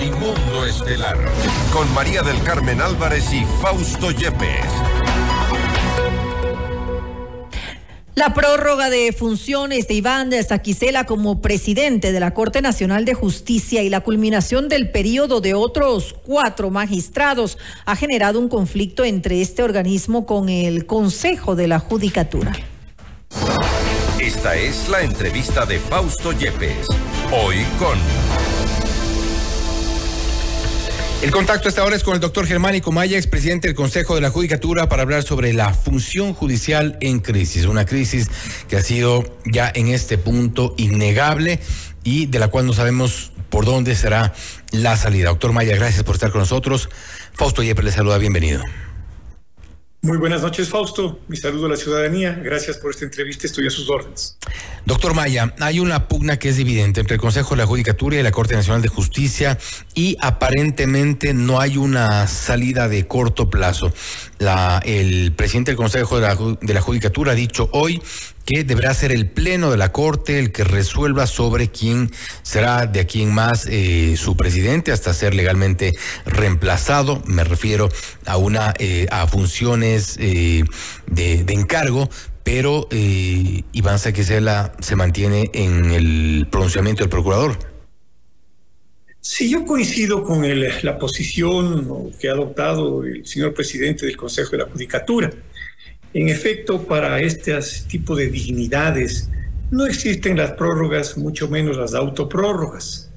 Notimundo Estelar, con María del Carmen Álvarez y Fausto Yepes. La prórroga de funciones de Iván Saquicela como presidente de la Corte Nacional de Justicia y la culminación del periodo de otros 4 magistrados ha generado un conflicto entre este organismo con el Consejo de la Judicatura. Esta es la entrevista de Fausto Yepes, hoy con... El contacto hasta ahora es con el doctor Germánico Maya, expresidente del Consejo de la Judicatura, para hablar sobre la función judicial en crisis, una crisis que ha sido ya en este punto innegable y de la cual no sabemos por dónde será la salida. Doctor Maya, gracias por estar con nosotros. Fausto Yepes le saluda, bienvenido. Muy buenas noches, Fausto. Mi saludo a la ciudadanía. Gracias por esta entrevista. Estoy a sus órdenes. Doctor Maya, hay una pugna que es evidente entre el Consejo de la Judicatura y la Corte Nacional de Justicia y aparentemente no hay una salida de corto plazo. El presidente del Consejo de la Judicatura ha dicho hoy que deberá ser el Pleno de la Corte el que resuelva sobre quién será de aquí en más su presidente hasta ser legalmente reemplazado. Me refiero a funciones de encargo, pero Iván Saquicela se mantiene en el pronunciamiento del procurador. Sí, yo coincido con la posición que ha adoptado el señor presidente del Consejo de la Judicatura. En efecto, para este tipo de dignidades no existen las prórrogas, mucho menos las autoprórrogas.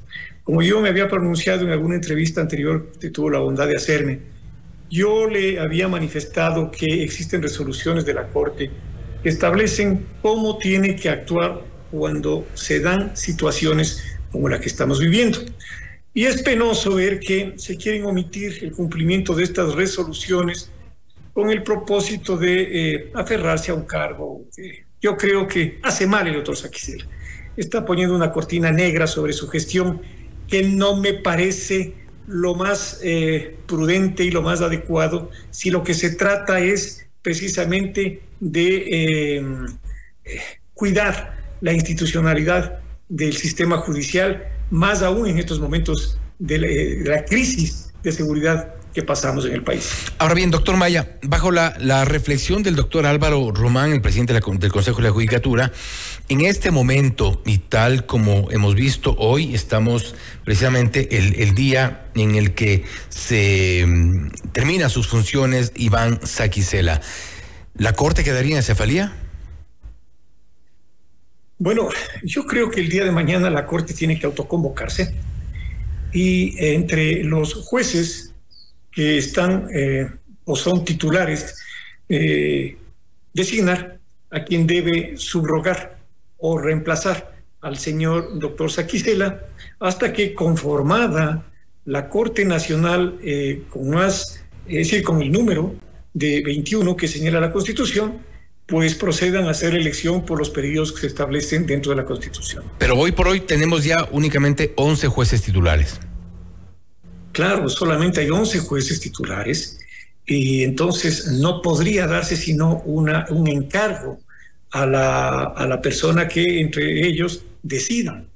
Como yo me había pronunciado en alguna entrevista anterior que tuvo la bondad de hacerme, yo le había manifestado que existen resoluciones de la Corte que establecen cómo tiene que actuar cuando se dan situaciones como la que estamos viviendo. Y es penoso ver que se quieren omitir el cumplimiento de estas resoluciones con el propósito de aferrarse a un cargo que yo creo que hace mal el doctor Saquicela. Está poniendo una cortina negra sobre su gestión que no me parece lo más prudente y lo más adecuado si lo que se trata es precisamente de cuidar la institucionalidad del sistema judicial, más aún en estos momentos de la crisis de seguridad que pasamos en el país. Ahora bien, doctor Maya, bajo la reflexión del doctor Álvaro Román, el presidente del Consejo de la Judicatura, en este momento y tal como hemos visto hoy, estamos precisamente el día en el que se termina sus funciones Iván Saquicela. ¿La Corte quedaría en cefalía? Bueno, yo creo que el día de mañana la Corte tiene que autoconvocarse y entre los jueces que están o son titulares, designar a quien debe subrogar o reemplazar al señor doctor Saquicela hasta que, conformada la Corte Nacional con más, es decir, con el número de 21 que señala la Constitución, pues procedan a hacer elección por los periodos que se establecen dentro de la Constitución. Pero hoy por hoy tenemos ya únicamente 11 jueces titulares. Claro, solamente hay 11 jueces titulares y entonces no podría darse sino un encargo a la persona que entre ellos decidan.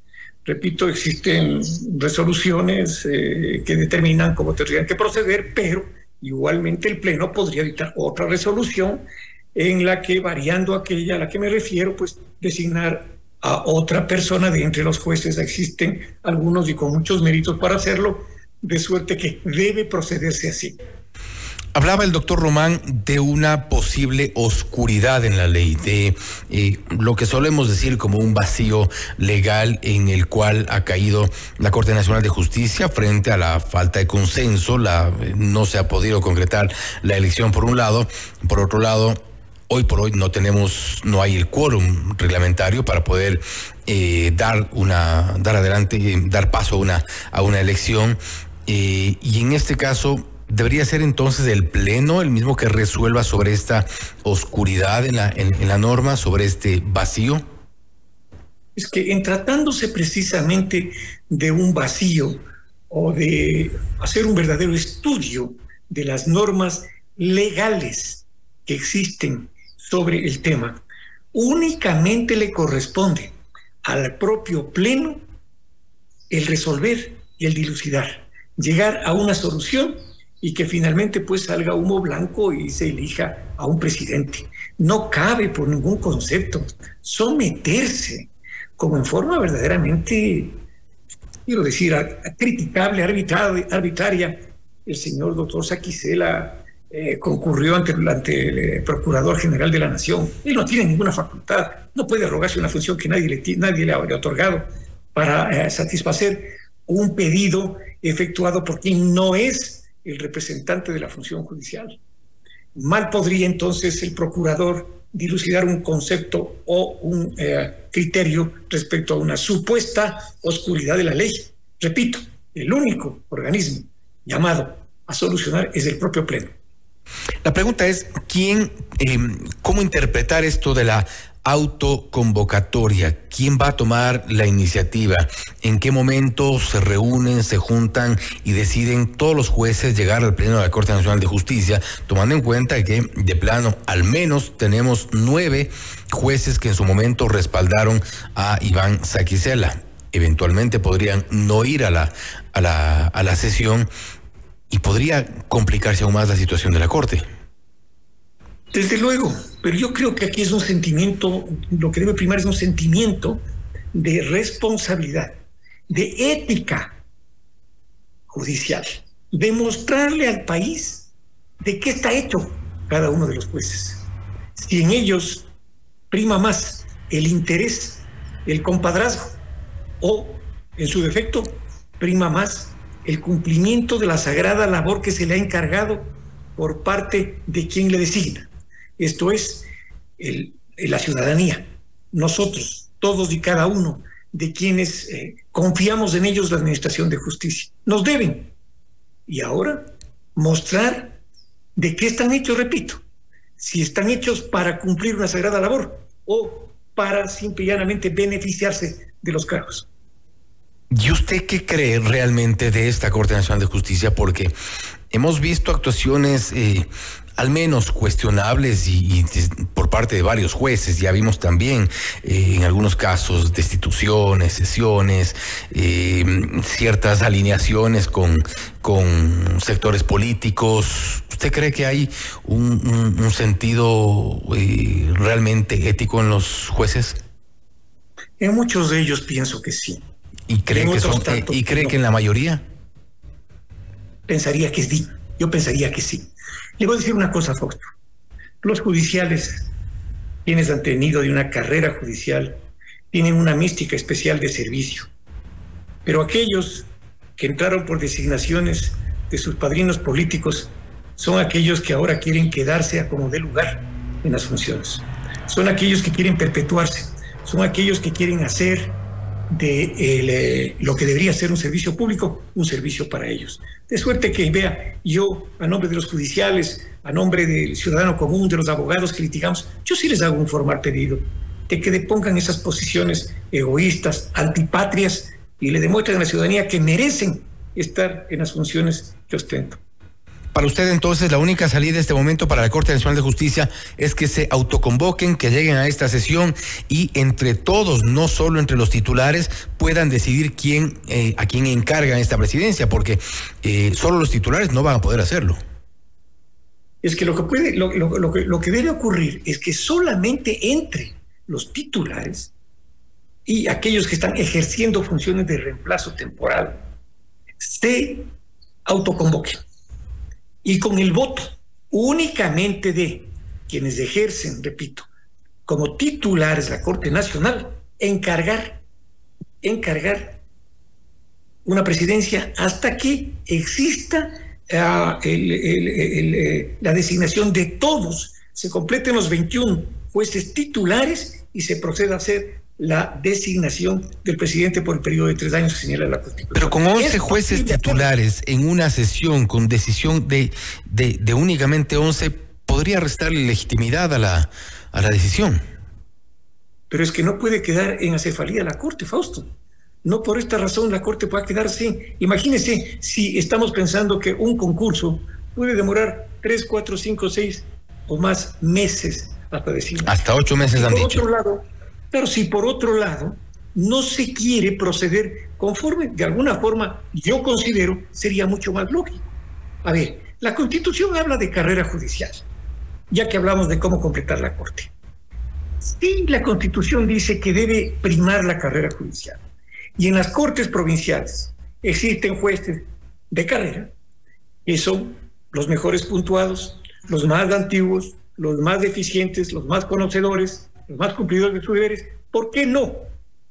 Repito, existen resoluciones que determinan cómo tendrían que proceder, pero igualmente el Pleno podría dictar otra resolución en la que, variando aquella a la que me refiero, pues designar a otra persona de entre los jueces. Existen algunos y con muchos méritos para hacerlo, de suerte que debe procederse así. Hablaba el doctor Román de una posible oscuridad en la ley, de lo que solemos decir como un vacío legal en el cual ha caído la Corte Nacional de Justicia frente a la falta de consenso. No se ha podido concretar la elección por un lado. Por otro lado, hoy por hoy no hay el quórum reglamentario para poder dar paso a una elección. Y en este caso, ¿debería ser entonces el Pleno el mismo que resuelva sobre esta oscuridad en la norma, sobre este vacío? Es que en tratándose precisamente de un vacío o de hacer un verdadero estudio de las normas legales que existen sobre el tema, únicamente le corresponde al propio Pleno el resolver y el dilucidar. llegar a una solución y que finalmente pues salga humo blanco y se elija a un presidente. No cabe por ningún concepto someterse como en forma verdaderamente, quiero decir, criticable, arbitraria. El señor doctor Saquicela concurrió ante el Procurador General de la Nación. Él no tiene ninguna facultad, no puede arrogarse una función que nadie le ha otorgado para satisfacer un pedido efectuado por quien no es el representante de la función judicial. Mal podría entonces el procurador dilucidar un concepto o un criterio respecto a una supuesta oscuridad de la ley. Repito, el único organismo llamado a solucionar es el propio Pleno. La pregunta es, ¿cómo interpretar esto de la autoconvocatoria? ¿Quién va a tomar la iniciativa? ¿En qué momento se reúnen, se juntan y deciden todos los jueces llegar al Pleno de la Corte Nacional de Justicia, tomando en cuenta que de plano al menos tenemos 9 jueces que en su momento respaldaron a Iván Saquicela? Eventualmente podrían no ir a la sesión y podría complicarse aún más la situación de la Corte. Desde luego, pero yo creo que aquí es un sentimiento, lo que debe primar es un sentimiento de responsabilidad, de ética judicial, de mostrarle al país de qué está hecho cada uno de los jueces. Si en ellos prima más el interés, el compadrazgo, o en su defecto prima más el cumplimiento de la sagrada labor que se le ha encargado por parte de quien le designa. Esto es la ciudadanía, nosotros, todos y cada uno de quienes confiamos en ellos la administración de justicia. Nos deben. Y ahora mostrar de qué están hechos, repito, si están hechos para cumplir una sagrada labor o para simple y llanamente beneficiarse de los cargos. ¿Y usted qué cree realmente de esta Corte Nacional de Justicia? Porque hemos visto actuaciones al menos cuestionables y por parte de varios jueces. Ya vimos también en algunos casos destituciones, sesiones, ciertas alineaciones con sectores políticos. ¿Usted cree que hay un sentido realmente ético en los jueces? En muchos de ellos pienso que sí. ¿Y cree que en la mayoría? Pensaría que sí. Yo pensaría que sí. Le voy a decir una cosa, Fausto. Los judiciales, quienes han tenido de una carrera judicial, tienen una mística especial de servicio. Pero aquellos que entraron por designaciones de sus padrinos políticos son aquellos que ahora quieren quedarse a como dé lugar en las funciones. Son aquellos que quieren perpetuarse. Son aquellos que quieren hacer de lo que debería ser un servicio público, un servicio para ellos. De suerte que, vea, yo, a nombre de los judiciales, a nombre del ciudadano común, de los abogados que litigamos, yo sí les hago un formal pedido de que depongan esas posiciones egoístas, antipatrias, y le demuestren a la ciudadanía que merecen estar en las funciones que ostentan. Para usted, entonces, la única salida de este momento para la Corte Nacional de Justicia es que se autoconvoquen, que lleguen a esta sesión y entre todos, no solo entre los titulares, puedan decidir a quién encargan esta presidencia, porque solo los titulares no van a poder hacerlo. Es que lo que debe ocurrir es que solamente entre los titulares y aquellos que están ejerciendo funciones de reemplazo temporal se autoconvoquen. Y con el voto únicamente de quienes ejercen, repito, como titulares de la Corte Nacional, encargar una presidencia hasta que exista la designación de todos, se completen los 21 jueces titulares y se proceda a hacer la designación del presidente por el periodo de 3 años que señala la Constitución. Pero con 11 jueces titulares en una sesión con decisión de únicamente 11, podría restarle legitimidad a la decisión. Pero es que no puede quedar en acefalía la Corte, Fausto. No por esta razón la Corte pueda quedar sin. Imagínese si estamos pensando que un concurso puede demorar 3, 4, 5, 6 o más meses hasta designar. Hasta 8 meses han dicho. Otro lado, pero si por otro lado no se quiere proceder conforme, de alguna forma, yo considero sería mucho más lógico. A ver, la Constitución habla de carrera judicial, ya que hablamos de cómo completar la Corte. Sí, la Constitución dice que debe primar la carrera judicial. Y en las Cortes provinciales existen jueces de carrera, que son los mejores puntuados, los más antiguos, los más eficientes, los más conocedores, los más cumplidores de sus deberes. ¿Por qué no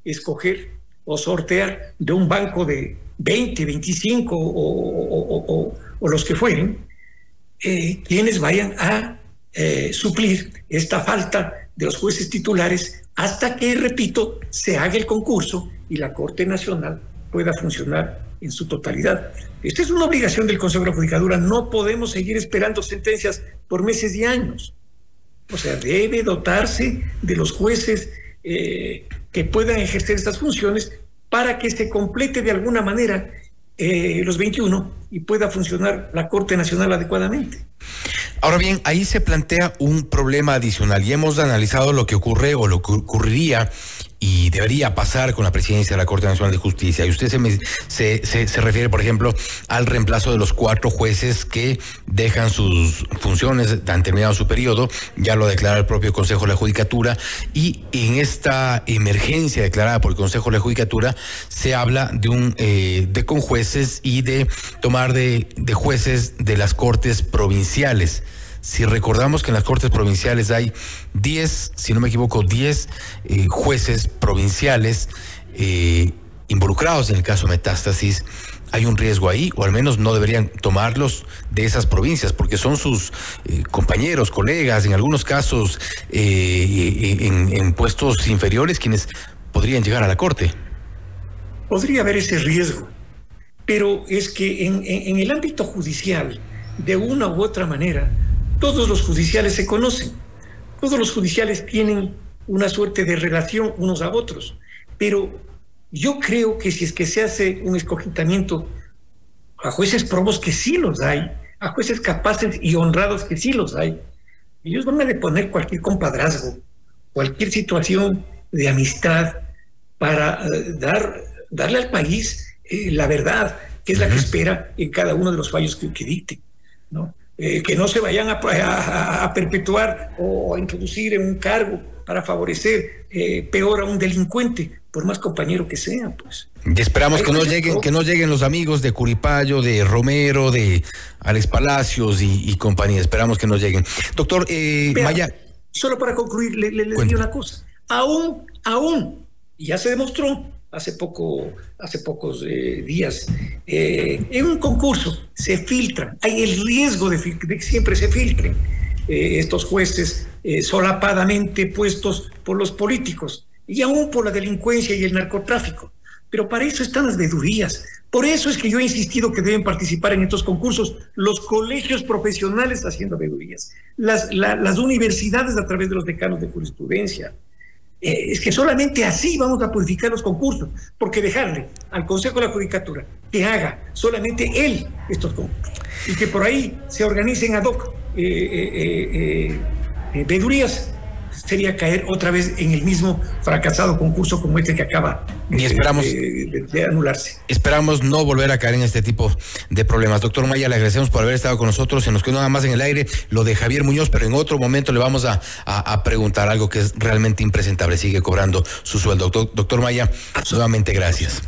escoger o sortear de un banco de 20, 25 o los que fueren, quienes vayan a suplir esta falta de los jueces titulares hasta que, repito, se haga el concurso y la Corte Nacional pueda funcionar en su totalidad? Esta es una obligación del Consejo de la Judicatura. No podemos seguir esperando sentencias por meses y años. O sea, debe dotarse de los jueces que puedan ejercer estas funciones para que se complete de alguna manera los 21 y pueda funcionar la Corte Nacional adecuadamente. Ahora bien, ahí se plantea un problema adicional y hemos analizado lo que ocurre o lo que ocurriría y debería pasar con la presidencia de la Corte Nacional de Justicia. Y usted se refiere, por ejemplo, al reemplazo de los 4 jueces que dejan sus funciones, han terminado su periodo, ya lo declara el propio Consejo de la Judicatura, y en esta emergencia declarada por el Consejo de la Judicatura se habla de conjueces y de tomar de jueces de las Cortes provinciales. Si recordamos que en las Cortes provinciales hay 10, si no me equivoco, 10 jueces provinciales involucrados en el caso Metástasis, hay un riesgo ahí, o al menos no deberían tomarlos de esas provincias, porque son sus compañeros, colegas, en algunos casos en puestos inferiores, quienes podrían llegar a la Corte. Podría haber ese riesgo, pero es que en el ámbito judicial, de una u otra manera, todos los judiciales se conocen, todos los judiciales tienen una suerte de relación unos a otros, pero yo creo que si es que se hace un escogitamiento a jueces probos, que sí los hay, a jueces capaces y honrados, que sí los hay, ellos van a deponer cualquier compadrazgo, cualquier situación de amistad para darle al país la verdad, que es la que espera en cada uno de los fallos que dicten, ¿no? Que no se vayan a perpetuar o a introducir en un cargo para favorecer peor a un delincuente, por más compañero que sea, pues. Y esperamos que no lleguen los amigos de Curipayo, de Romero, de Alex Palacios y compañía. Esperamos que no lleguen. Doctor Maya. Solo para concluir, le digo una cosa. Aún, ya se demostró hace pocos días, en un concurso se filtran, hay el riesgo de que siempre se filtren estos jueces solapadamente puestos por los políticos y aún por la delincuencia y el narcotráfico. Pero para eso están las veedurías. Por eso es que yo he insistido que deben participar en estos concursos los colegios profesionales haciendo veedurías, las universidades a través de los decanos de jurisprudencia. Es que solamente así vamos a purificar los concursos, porque dejarle al Consejo de la Judicatura que haga solamente él estos concursos y que por ahí se organicen ad hoc veedurías sería caer otra vez en el mismo fracasado concurso como este que acaba de anularse. Esperamos no volver a caer en este tipo de problemas. Doctor Maya, le agradecemos por haber estado con nosotros. Se nos quedó nada más en el aire lo de Javier Muñoz, pero en otro momento le vamos a preguntar algo que es realmente impresentable. Sigue cobrando su sueldo. Doctor Maya, nuevamente gracias.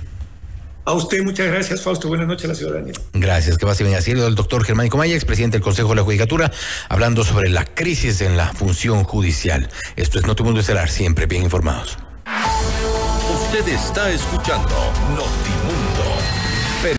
A usted muchas gracias, Fausto. Buenas noches a la ciudadanía. Gracias. Que va a ser así el doctor Germánico Maya, expresidente del Consejo de la Judicatura, hablando sobre la crisis en la función judicial. Esto es Notimundo Estelar, siempre bien informados. Usted está escuchando Notimundo.